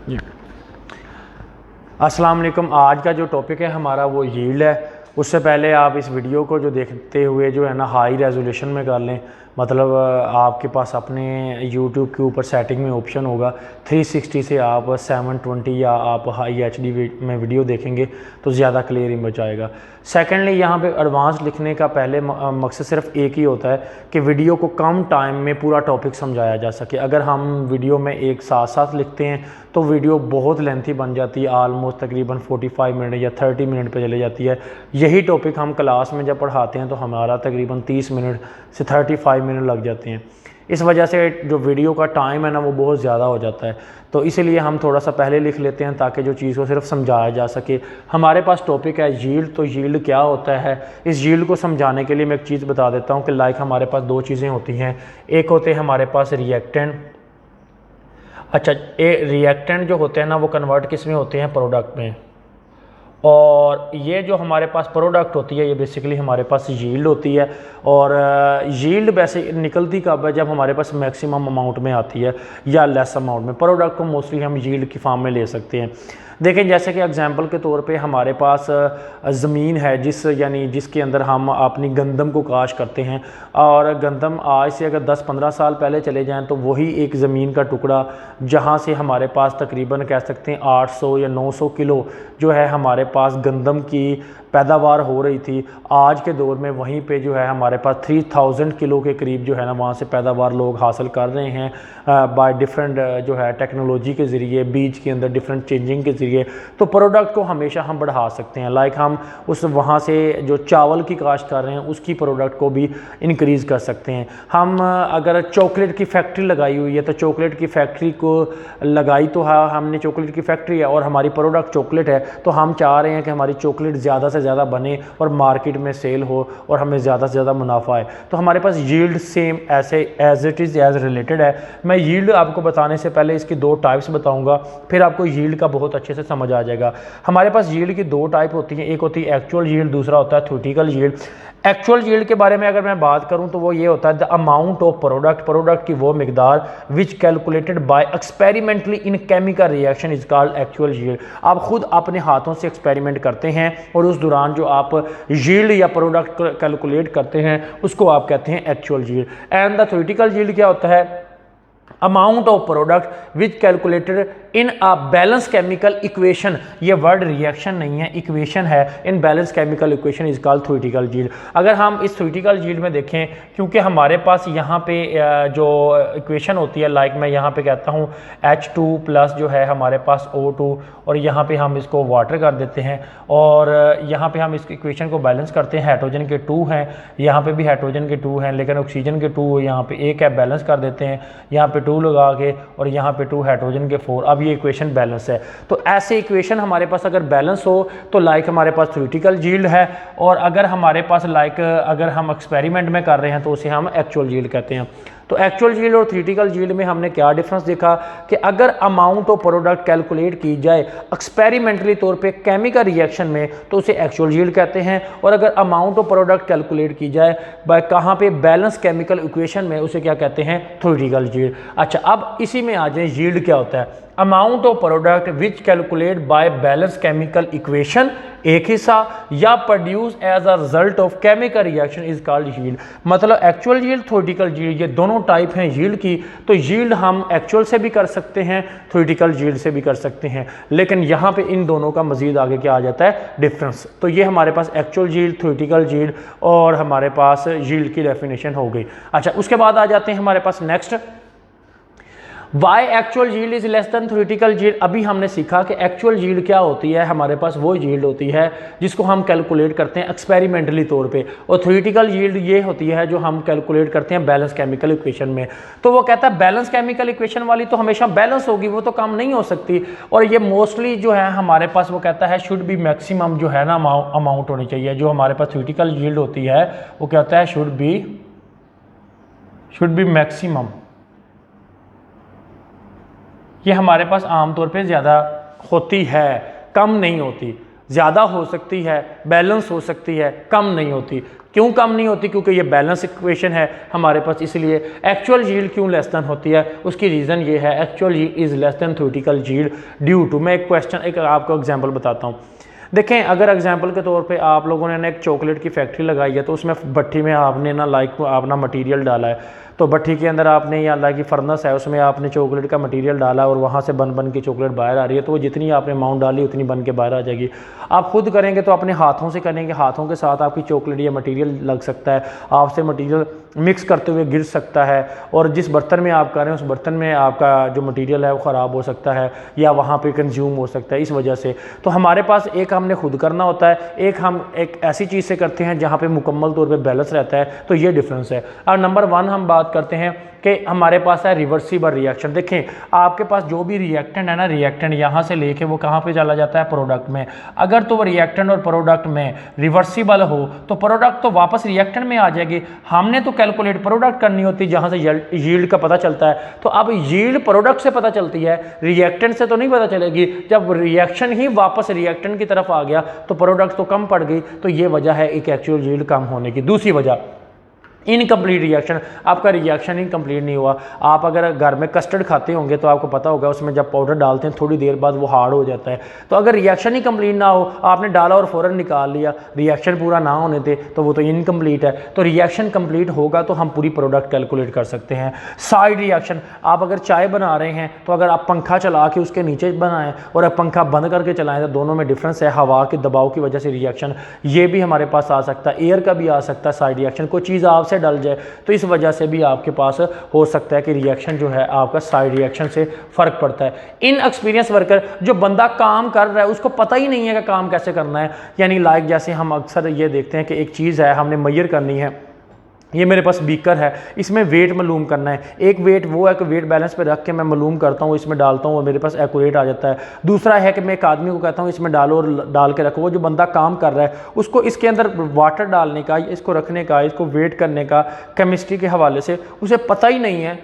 जी अस्सलाम वालेकुम। आज का जो टॉपिक है हमारा वो यील्ड है। उससे पहले आप इस वीडियो को जो देखते हुए जो है ना हाई रेजोल्यूशन में कर लें। मतलब आपके पास अपने YouTube के ऊपर सेटिंग में ऑप्शन होगा 360 से आप 720 या आप हाई HD में वीडियो देखेंगे तो ज़्यादा क्लियर इमेज आएगा। सेकेंडली यहाँ पे एडवांस लिखने का पहले मकसद सिर्फ एक ही होता है कि वीडियो को कम टाइम में पूरा टॉपिक समझाया जा सके। अगर हम वीडियो में एक साथ साथ लिखते हैं तो वीडियो बहुत लेंथी बन जाती है, आलमोस्ट तकरीबन 45 मिनट या 30 मिनट पे चले जाती है। यही टॉपिक हम क्लास में जब पढ़ाते हैं तो हमारा तकरीबन 30 मिनट से 35 मिनट लग जाते हैं। इस वजह से जो वीडियो का टाइम है ना वो बहुत ज़्यादा हो जाता है। तो इसीलिए हम थोड़ा सा पहले लिख लेते हैं ताकि जो चीज़ को सिर्फ समझाया जा सके। हमारे पास टॉपिक है यील्ड। तो यील्ड क्या होता है, इस यील्ड को समझाने के लिए मैं एक चीज़ बता देता हूँ कि लाइक हमारे पास दो चीज़ें होती हैं। एक होते हैं हमारे पास रिएक्टेंट। अच्छा, रिएक्टेंट जो होते हैं ना वो कन्वर्ट किस में होते हैं, प्रोडक्ट में। और ये जो हमारे पास प्रोडक्ट होती है ये बेसिकली हमारे पास यील्ड होती है। और यील्ड वैसे निकलती कब है, जब हमारे पास मैक्सिमम अमाउंट में आती है या लेस अमाउंट में। प्रोडक्ट को मोस्टली हम यील्ड की फॉर्म में ले सकते हैं। देखें जैसे कि एग्जांपल के तौर पे हमारे पास ज़मीन है जिसके अंदर हम अपनी गंदम को काश करते हैं। और गंदम आज से अगर 10-15 साल पहले चले जाएं तो वही एक ज़मीन का टुकड़ा जहां से हमारे पास तकरीबन कह सकते हैं 800 या 900 किलो जो है हमारे पास गंदम की पैदावार हो रही थी, आज के दौर में वहीं पे जो है हमारे पास 3000 किलो के करीब जो है ना वहाँ से पैदावार लोग हासिल कर रहे हैं बाय डिफरेंट जो है टेक्नोलॉजी के ज़रिए, बीज के अंदर डिफरेंट चेंजिंग के ज़रिए। तो प्रोडक्ट को हमेशा हम बढ़ा सकते हैं। लाइक हम उस वहाँ से जो चावल की काश्त कर रहे हैं उसकी प्रोडक्ट को भी इंक्रीज़ कर सकते हैं। हम अगर चॉकलेट की फैक्ट्री लगाई हुई है तो चॉकलेट की फैक्ट्री को लगाई तो हमने चॉकलेट की फैक्ट्री है और हमारी प्रोडक्ट चॉकलेट है, तो हम चाह रहे हैं कि हमारी चॉकलेट ज़्यादा से ज़्यादा बने और मार्केट में सेल हो और हमें ज़्यादा से ज़्यादा मुनाफा है। तो हमारे पास यील्ड सेम ऐसे as it is as related है। मैं यील्ड आपको बताने से पहले इसकी दो टाइप्स बताऊंगा, फिर आपको यील्ड का बहुत अच्छे से समझ आ जाएगा। हमारे पास यील्ड की दो टाइप होती हैं, एक होती है एक्चुअल यील्ड, दूसरा होता है थ्योरेटिकल यील्ड। एक्चुअल यील्ड के बारे में अगर मैं बात करूं तो वो ये होता है द अमाउंट ऑफ प्रोडक्ट की वो मिकदार which calculated by experimentally in chemical reaction is called actual yield. आप खुद अपने हाथों से एक्सपेरिमेंट करते हैं और उस दौरान जो आप यील्ड या प्रोडक्ट कैलकुलेट करते हैं उसको आप कहते हैं actual yield. And the theoretical yield क्या होता है, amount of product which calculated in a balance chemical equation. ये वर्ड रिएक्शन नहीं है, इक्वेशन है। In balance chemical equation is called theoretical yield. अगर हम इस थ्योरेटिकल यील्ड में देखें, क्योंकि हमारे पास यहाँ पे जो इक्वेशन होती है, लाइक मैं यहाँ पे कहता हूँ H2 प्लस जो है हमारे पास O2 और यहाँ पे हम इसको वाटर कर देते हैं और यहाँ पे हम इस इक्वेशन को बैलेंस करते हैं। हाइड्रोजन के 2 हैं, यहाँ पे भी हाइड्रोजन के 2 हैं, लेकिन ऑक्सीजन के 2 यहाँ पे 1 है, बैलेंस कर देते हैं। यहाँ पे 2 लगा के और यहाँ पे 2 हाइड्रोजन के 4। अब ये इक्वेशन बैलेंस है। तो ऐसे इक्वेशन हमारे पास अगर बैलेंस हो तो लाइक हमारे पास थ्योरेटिकल यील्ड है। और अगर हमारे पास लाइक अगर हम एक्सपेरिमेंट में कर रहे हैं तो उसे हम एक्चुअल यील्ड कहते हैं। तो एक्चुअल यील्ड और थ्योरेटिकल यील्ड में हमने क्या डिफरेंस देखा कि अगर अमाउंट ऑफ प्रोडक्ट कैलकुलेट की जाए एक्सपेरिमेंटली तौर पे केमिकल रिएक्शन में तो उसे एक्चुअल यील्ड कहते हैं। और अगर अमाउंट ऑफ प्रोडक्ट कैलकुलेट की जाए बाय कहाँ पे, बैलेंस केमिकल इक्वेशन में, उसे क्या कहते हैं, थ्योरेटिकल यील्ड। अच्छा, अब इसी में आ जाए यील्ड क्या होता है। Amount of product which calculate by balance chemical equation, एक हिस्सा, या produce as a result of chemical reaction is called yield. मतलब एक्चुअल यील्ड, थ्योरेटिकल यील्ड, ये दोनों टाइप हैं यील्ड की। तो यील्ड हम एक्चुअल से भी कर सकते हैं, थ्योरेटिकल यील्ड से भी कर सकते हैं, लेकिन यहाँ पे इन दोनों का मजीद आगे क्या आ जाता है, डिफरेंस। तो ये हमारे पास एक्चुअल यील्ड, थ्योरेटिकल यील्ड और हमारे पास यील्ड की डेफिनेशन हो गई। अच्छा, उसके बाद आ जाते हैं हमारे पास next, why actual yield is less than theoretical yield. अभी हमने सीखा कि एक्चुअल यील्ड क्या होती है। हमारे पास वो यील्ड होती है जिसको हम कैलकुलेट करते हैं एक्सपेरिमेंटली तौर पे, और थ्योरेटिकल यील्ड ये होती है जो हम कैलकुलेट करते हैं बैलेंस केमिकल इक्वेशन में। तो वो कहता है बैलेंस केमिकल इक्वेशन वाली तो हमेशा बैलेंस होगी, वो तो कम नहीं हो सकती। और ये मोस्टली जो है हमारे पास वो कहता है शुड बी मैक्सिमम जो है ना अमाउंट होनी चाहिए। जो हमारे पास थ्योरेटिकल यील्ड होती है वो कहता है शुड बी मैक्सिमम। ये हमारे पास आमतौर पे ज़्यादा होती है, कम नहीं होती। ज़्यादा हो सकती है, बैलेंस हो सकती है, कम नहीं होती। क्यों कम नहीं होती? क्योंकि ये बैलेंस इक्वेशन है हमारे पास, इसलिए एक्चुअल यील्ड क्यों लेस देन होती है, उसकी रीज़न ये है actual yield is less than theoretical yield due to. मैं एक आपको एग्जांपल बताता हूँ। देखें, अगर एग्जांपल के तौर पे आप लोगों ने ना एक चॉकलेट की फैक्ट्री लगाई है, तो उसमें भट्टी में आपने ना अपना मटेरियल डाला है, तो भट्टी के अंदर आपने या लाइक फर्नेस है, उसमें आपने चॉकलेट का मटेरियल डाला और वहाँ से बन के चॉकलेट बाहर आ रही है, तो वो जितनी आपने अमाउंट डाली उतनी बन के बाहर आ जाएगी। आप खुद करेंगे तो अपने हाथों से करेंगे, हाथों के साथ आपकी चॉकलेट या मटेरियल लग सकता है, आपसे मटेरियल मिक्स करते हुए गिर सकता है, और जिस बर्तन में आप कर रहे हैं उस बर्तन में आपका जो मटेरियल है वो ख़राब हो सकता है या वहाँ पे कंज्यूम हो सकता है। इस वजह से तो हमारे पास एक हमने खुद करना होता है, एक हम एक ऐसी चीज़ से करते हैं जहाँ पे मुकम्मल तौर पे बैलेंस रहता है, तो ये डिफरेंस है। और नंबर 1 हम बात करते हैं कि हमारे पास है रिवर्सिबल रिएक्शन। देखें, आपके पास जो भी रिएक्टेंट है ना, रिएक्टेंट यहाँ से लेके वो कहाँ पे चला जाता है, प्रोडक्ट में। अगर तो वो रिएक्टेंट और प्रोडक्ट में रिवर्सिबल हो तो प्रोडक्ट तो वापस रिएक्टेंट में आ जाएगी। हमने तो कैलकुलेट प्रोडक्ट करनी होती है जहाँ से यील्ड का पता चलता है। तो अब यील्ड प्रोडक्ट से पता चलती है, रिएक्टेंट से तो नहीं पता चलेगी। जब रिएक्शन ही वापस रिएक्टेंट की तरफ आ गया तो प्रोडक्ट तो कम पड़ गई। तो ये वजह है एक एक्चुअल यील्ड कम होने की। दूसरी वजह, इनकम्प्लीट रिएक्शन। आपका रिएक्शन इनकम्प्लीट नहीं हुआ। आप अगर घर में कस्टर्ड खाते होंगे तो आपको पता होगा उसमें जब पाउडर डालते हैं थोड़ी देर बाद वो हार्ड हो जाता है। तो अगर रिएक्शन ही कंप्लीट ना हो, आपने डाला और फ़ौरन निकाल लिया, रिएक्शन पूरा ना होने थे, तो वो तो इनकम्प्लीट है। तो रिएक्शन कंप्लीट होगा तो हम पूरी प्रोडक्ट कैलकुलेट कर सकते हैं। साइड रिएक्शन, आप अगर चाय बना रहे हैं तो अगर आप पंखा चला के उसके नीचे बनाएं और अब पंखा बंद करके चलाएं तो दोनों में डिफरेंस है, हवा के दबाव की वजह से रिएक्शन ये भी हमारे पास आ सकता है, एयर का भी आ सकता है साइड रिएक्शन। कोई चीज़ आपसे डल जाए तो इस वजह से भी आपके पास हो सकता है कि रिएक्शन जो है आपका साइड रिएक्शन से फ़र्क पड़ता है। इन एक्सपीरियंस वर्कर, जो बंदा काम कर रहा है उसको पता ही नहीं है कि काम कैसे करना है, यानी लाइक जैसे हम अक्सर ये देखते हैं कि एक चीज़ है हमने मेजर करनी है, ये मेरे पास बीकर है, इसमें वेट मालूम करना है। एक वेट वो है कि वेट बैलेंस पे रख के मैं मालूम करता हूँ, इसमें डालता हूँ और मेरे पास एक्यूरेट आ जाता है। दूसरा है कि मैं एक आदमी को कहता हूँ इसमें डालो और डाल के रखो। वो जो बंदा काम कर रहा है उसको इसके अंदर वाटर डालने का, इसको रखने का, इसको वेट करने का केमिस्ट्री के हवाले से उसे पता ही नहीं है,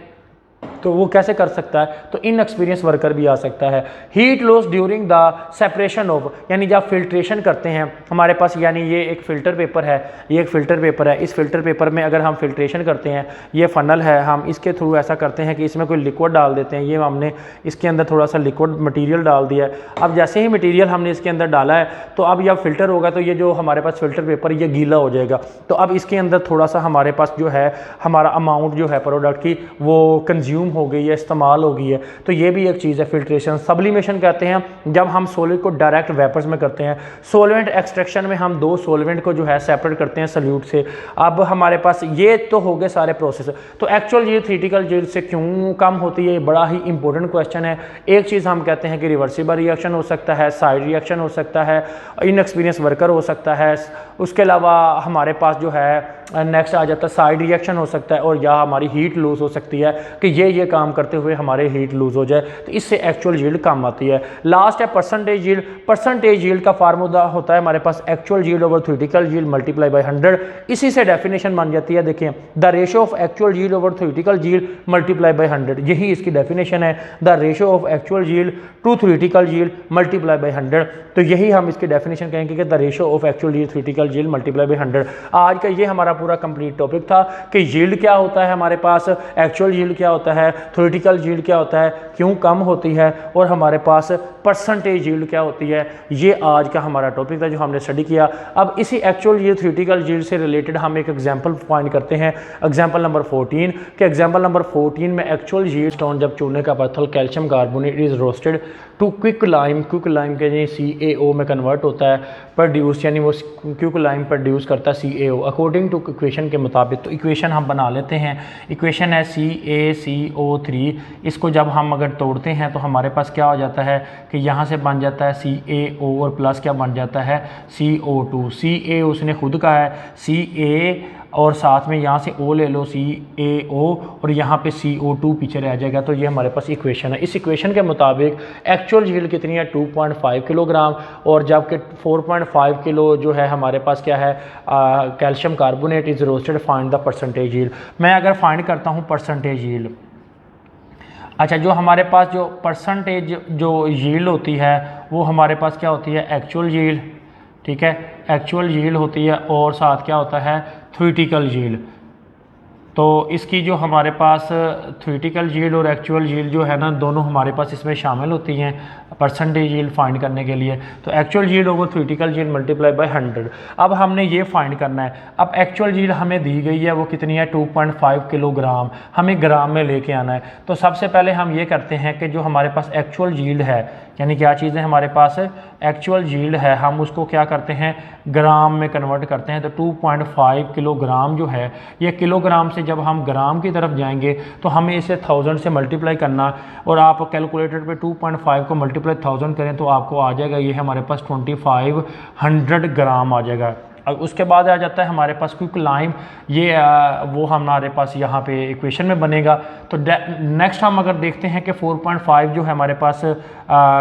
तो वो कैसे कर सकता है? तो इन एक्सपीरियंस वर्कर भी आ सकता है। Heat loss during the separation of, यानी जब फिल्ट्रेशन करते हैं हमारे पास, यानी ये एक फ़िल्टर पेपर है, ये एक फ़िल्टर पेपर है, इस फ़िल्टर पेपर में अगर हम फिल्ट्रेशन करते हैं, ये फ़नल है, हम इसके थ्रू ऐसा करते हैं कि इसमें कोई लिक्विड डाल देते हैं। ये हमने इसके अंदर थोड़ा सा लिक्विड मटीरियल डाल दिया है। अब जैसे ही मटीरियल हमने इसके अंदर डाला है तो अब यह फ़िल्टर होगा, तो ये जो हमारे पास फ़िल्टर पेपर ये गीला हो जाएगा। तो अब इसके अंदर थोड़ा सा हमारे पास जो है हमारा अमाउंट जो है प्रोडक्ट की वो कंज्यूम हो गई है, इस्तेमाल हो गई है। तो ये भी एक चीज़ है फिल्ट्रेशन। सब्लिमेशन कहते हैं जब हम सॉलिड को डायरेक्ट वेपर्स में करते हैं। सोलवेंट एक्सट्रैक्शन में हम दो सोलवेंट को जो है सेपरेट करते हैं सल्यूट से। अब हमारे पास ये तो हो गए सारे प्रोसेस। तो एक्चुअल ये थ्योरेटिकल यील्ड से क्यों कम होती है, बड़ा ही इंपॉर्टेंट क्वेश्चन है। एक चीज़ हम कहते हैं कि रिवर्सिबल रिएक्शन हो सकता है, साइड रिएक्शन हो सकता है, इनएक्सपीरियंस वर्कर हो सकता है, उसके अलावा हमारे पास जो है नेक्स्ट आ जाता है साइड रिएक्शन हो सकता है, और या हमारी हीट लूज हो सकती है कि ये काम करते हुए हमारे हीट लूज हो जाए, तो इससे एक्चुअल यील्ड कम आती है। लास्ट है परसेंटेज यील्ड। परसेंटेज यील्ड का फार्मूला होता है हमारे पास actual yield over theoretical yield multiply by 100। इसी से डेफिनेशन बन जाती है, देखिए the ratio of actual yield over theoretical yield multiply by 100, यही इसकी डेफिनेशन है, the ratio of actual yield to theoretical yield multiply by 100। तो यही हम इसकी डेफिनेशन कहेंगे कि the ratio of actual yield theoretical yield multiply by 100। आज का ये हमारा पूरा कंप्लीट टॉपिक था कि यील्ड क्या होता है हमारे पास, एक्चुअल यील्ड क्या होता है, थ्योरेटिकल यील्ड क्या होता है, क्यों कम होती है, और हमारे पास परसेंटेज यील्ड क्या होती है। ये आज का हमारा टॉपिक था जो हमने स्टडी किया। अब इसी एक्चुअल यील्ड थ्योरेटिकल यील्ड से रिलेटेड हम एक एग्जांपल फाइंड करते हैं, एग्जांपल नंबर 14 के। एग्जांपल नंबर 14 में एक्चुअल यील्ड स्टोन जब चूने का पत्थर calcium carbonate is roasted to quicklime के CaO में कन्वर्ट होता है, प्रोड्यूस यानी वो क्विक लाइम प्रोड्यूस करता है CaO अकॉर्डिंग टू इक्वेशन के मुताबिक। तो इक्वेशन हम बना लेते हैं। इक्वेशन है CaCO3। इसको जब हम अगर तोड़ते हैं तो हमारे पास क्या हो जाता है कि यहाँ से बन जाता है CaO और प्लस क्या बन जाता है CO2। Ca उसने खुद कहा है, Ca और साथ में यहाँ से O ले लो CaO और यहाँ पे CO2 पीछे रह जाएगा। तो ये हमारे पास इक्वेशन है। इस इक्वेशन के मुताबिक एक्चुअल यील्ड कितनी है 2.5 किलोग्राम, और जबकि 4.5 किलो जो है हमारे पास क्या है calcium carbonate is roasted. Find the percentage yield. मैं अगर फाइंड करता हूँ परसेंटेज यील्ड, अच्छा जो हमारे पास जो परसेंटेज जो यील्ड होती है वो हमारे पास क्या होती है एक्चुअल यील्ड, ठीक है, एक्चुअल यील्ड होती है और साथ क्या होता है, थ्योरेटिकल यील्ड। तो इसकी जो हमारे पास थ्योरेटिकल यील्ड और एक्चुअल यील्ड जो है ना, दोनों हमारे पास इसमें शामिल होती हैं परसेंटेज यील्ड फाइंड करने के लिए। तो एक्चुअल यील्ड होगा थ्योरेटिकल यील्ड मल्टीप्लाई बाय 100। अब हमने ये फाइंड करना है। अब एक्चुअल यील्ड हमें दी गई है, वो कितनी है, 2.5 किलोग्राम, हमें ग्राम में लेके आना है। तो सबसे पहले हम ये करते हैं कि जो हमारे पास एक्चुअल यील्ड है, यानी क्या चीज़ है हमारे पास एक्चुअल यील्ड है, हम उसको क्या करते हैं, ग्राम में कन्वर्ट करते हैं। तो 2.5 किलोग्राम जो है, ये किलोग्राम से जब हम ग्राम की तरफ जाएंगे तो हमें इसे 1000 से मल्टीप्लाई करना, और आप कैलकुलेटर पे 2.5 को मल्टीप्लाई 1000 करें तो आपको आ जाएगा, ये हमारे पास 2500 ग्राम आ जाएगा। अब उसके बाद आ जाता है हमारे पास क्विक लाइम, ये वो हमारे पास यहाँ पे इक्वेशन में बनेगा। तो नेक्स्ट हम अगर देखते हैं कि 4.5 जो है हमारे पास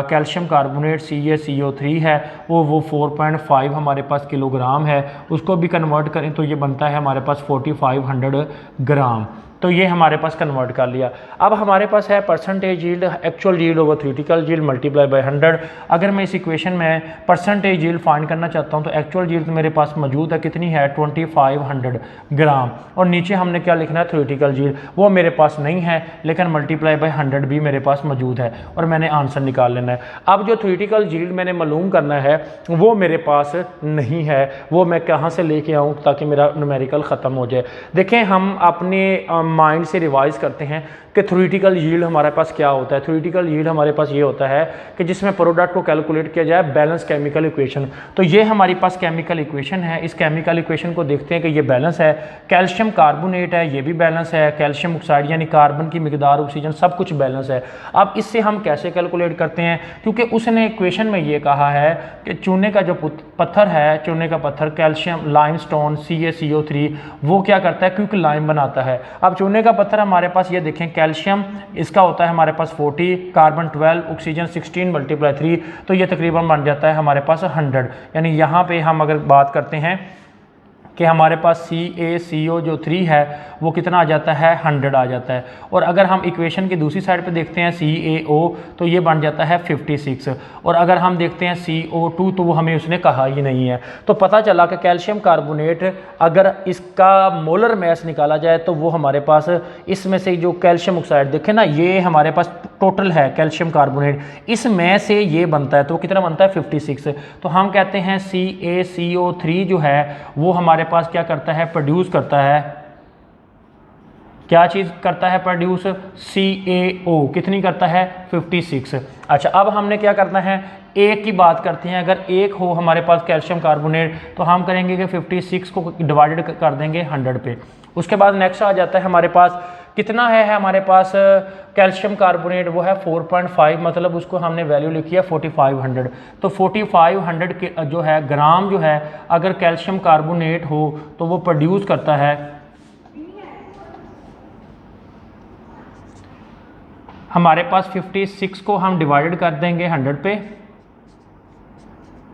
कैल्शियम कार्बोनेट CaCO3 है, वो 4.5 हमारे पास किलोग्राम है, उसको भी कन्वर्ट करें तो ये बनता है हमारे पास 4500 ग्राम। तो ये हमारे पास कन्वर्ट कर लिया। अब हमारे पास है percentage yield, actual yield over theoretical yield multiply by 100। अगर मैं इस इक्वेशन में परसेंटेज यील्ड फाइंड करना चाहता हूँ तो एक्चुअल यील्ड मेरे पास मौजूद है, कितनी है, 2500 ग्राम, और नीचे हमने क्या लिखना है, थ्योरेटिकल यील्ड, वो मेरे पास नहीं है, लेकिन मल्टीप्लाई बाय 100 भी मेरे पास मौजूद है और मैंने आंसर निकाल लेना है। अब जो थ्योरेटिकल यील्ड मैंने मालूम करना है वो मेरे पास नहीं है, वो मैं कहाँ से लेके आऊँ ताकि मेरा न्यूमेरिकल ख़त्म हो जाए। देखें, हम अपने माइंड से रिवाइज करते हैं कि थ्योरेटिकल यील्ड हमारे पास क्या होता है। थ्योरेटिकल यील्ड हमारे पास ये होता है कि जिसमें प्रोडक्ट को कैलकुलेट किया जाए बैलेंस केमिकल इक्वेशन। तो ये हमारे पास केमिकल इक्वेशन है, इस केमिकल इक्वेशन को देखते हैं कि ये बैलेंस है, कैल्शियम कार्बोनेट है, ये भी बैलेंस है, कैल्शियम ऑक्साइड यानी कार्बन की मिकदार, ऑक्सीजन, सब कुछ बैलेंस है। अब इससे हम कैसे कैलकुलेट करते हैं, क्योंकि उसने इक्वेशन में ये कहा है कि चूने का जो पत्थर है, चूने का पत्थर कैल्शियम लाइमस्टोन CaCO3 वो क्या करता है, क्विक लाइम बनाता है। अब चूने का पत्थर हमारे पास ये देखें, कैल्शियम इसका होता है हमारे पास 40, कार्बन 12, ऑक्सीजन 16 मल्टीप्लाई 3, तो ये तकरीबन बन जाता है हमारे पास 100। यानी यहाँ पे हम अगर बात करते हैं कि हमारे पास CaCO जो 3 है वो कितना आ जाता है, 100 आ जाता है। और अगर हम इक्वेशन की दूसरी साइड पे देखते हैं CaO तो ये बन जाता है 56, और अगर हम देखते हैं CO2 तो वो हमें उसने कहा ही नहीं है। तो पता चला कि कैल्शियम कार्बोनेट अगर इसका मोलर मैस निकाला जाए तो वो हमारे पास इसमें से जो कैल्शियम ऑक्साइड देखें ना, ये हमारे पास टोटल है कैल्शियम कार्बोनेट, इसमें से ये बनता है तो कितना बनता है, 56। तो हम कहते हैं CaCO3 जो है वो हमारे पास क्या करता है, प्रोड्यूस करता है, क्या चीज़ करता है, प्रोड्यूस CaO कितनी करता है, 56। अच्छा, अब हमने क्या करना है, एक की बात करते हैं। अगर एक हो हमारे पास कैल्शियम कार्बोनेट तो हम करेंगे कि 56 को डिवाइडेड कर देंगे 100 पे। उसके बाद नेक्स्ट आ जाता है हमारे पास कितना है हमारे पास कैल्शियम कार्बोनेट, वो है 4.5, मतलब उसको हमने वैल्यू लिखी है 4500। तो 4500 के जो है ग्राम जो है अगर कैल्शियम कार्बोनेट हो तो वो प्रोड्यूस करता है हमारे पास 56 को हम डिवाइडेड कर देंगे 100 पे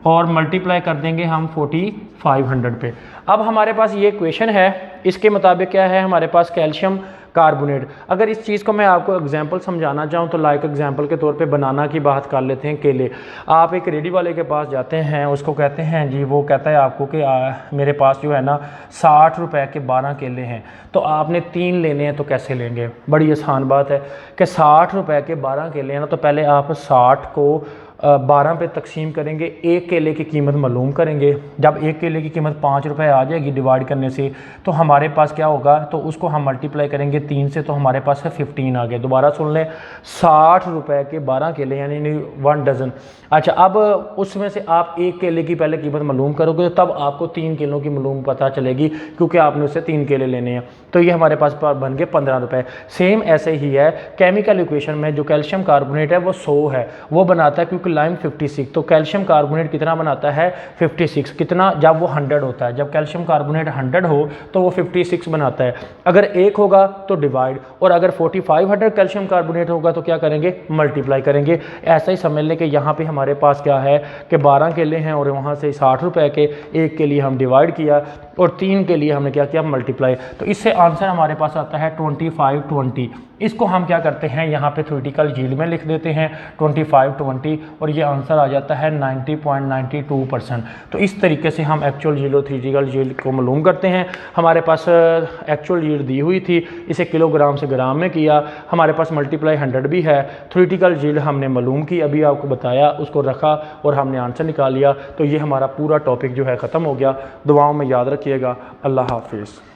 और मल्टीप्लाई कर देंगे हम 4500 पे। अब हमारे पास ये इक्वेशन है, इसके मुताबिक क्या है हमारे पास कैल्शियम कार्बोनेट। अगर इस चीज़ को मैं आपको एग्जांपल समझाना चाहूँ तो लाइक एग्जांपल के तौर पे बनाना की बात कर लेते हैं। केले, आप एक रेडी वाले के पास जाते हैं, उसको कहते हैं जी, वो कहता है आपको कि मेरे पास जो है ना 60 रुपए के 12 केले हैं, तो आपने 3 लेने हैं, तो कैसे लेंगे। बड़ी आसान बात है कि 60 रुपए के 12 केले हैं ना, तो पहले आप 60 को 12 पे तकसीम करेंगे, एक केले की कीमत मालूम करेंगे। जब एक केले की कीमत 5 रुपये आ जाएगी डिवाइड करने से, तो हमारे पास क्या होगा, तो उसको हम मल्टीप्लाई करेंगे 3 से, तो हमारे पास है 15 आ गए। दोबारा सुन लें, 60 रुपये के 12 केले यानी 1 डज़न। अच्छा, अब उसमें से आप एक केले की पहले कीमत मालूम करोगे, तब आपको 3 केलों की मालूम पता चलेगी, क्योंकि आपने उससे 3 केले लेने हैं। तो ये हमारे पास बन गए 15 रुपये। सेम ऐसे ही है केमिकल इक्वेशन में, जो कैल्शियम कार्बोनेट है वो 100 है, वो बनाता है क्योंकि लाइम 56, तो कैल्शियम कार्बोनेट कितना बनाता है, 56। कितना, जब वो 100 होता है, जब कैल्शियम कार्बोनेट 100 हो तो वो 56 बनाता है। अगर एक होगा तो डिवाइड, और अगर 4500 कैल्शियम कार्बोनेट होगा तो क्या करेंगे, मल्टीप्लाई करेंगे। ऐसा ही समझ लें कि यहाँ पे हमारे पास क्या है कि 12 केले हैं और वहाँ से 60 रुपये के एक के लिए हम डिवाइड किया, और 3 के लिए हमने क्या किया, मल्टीप्लाई। तो इससे आंसर हमारे पास आता है 2520। इसको हम क्या करते हैं, यहाँ पे थ्योरेटिकल यील्ड में लिख देते हैं 2520 और ये आंसर आ जाता है 90.92%। तो इस तरीके से हम एक्चुअल यील्ड और थ्योरेटिकल यील्ड को मालूम करते हैं। हमारे पास एक्चुअल यील्ड दी हुई थी, इसे किलोग्राम से ग्राम में किया, हमारे पास मल्टीप्लाई 100 भी है। थ्योरेटिकल यील्ड हमने मालूम की, अभी आपको बताया, उसको रखा और हमने आंसर निकाल लिया। तो ये हमारा पूरा टॉपिक जो है ख़त्म हो गया। दुआओं में याद रखिएगा। अल्लाह हाफिज़।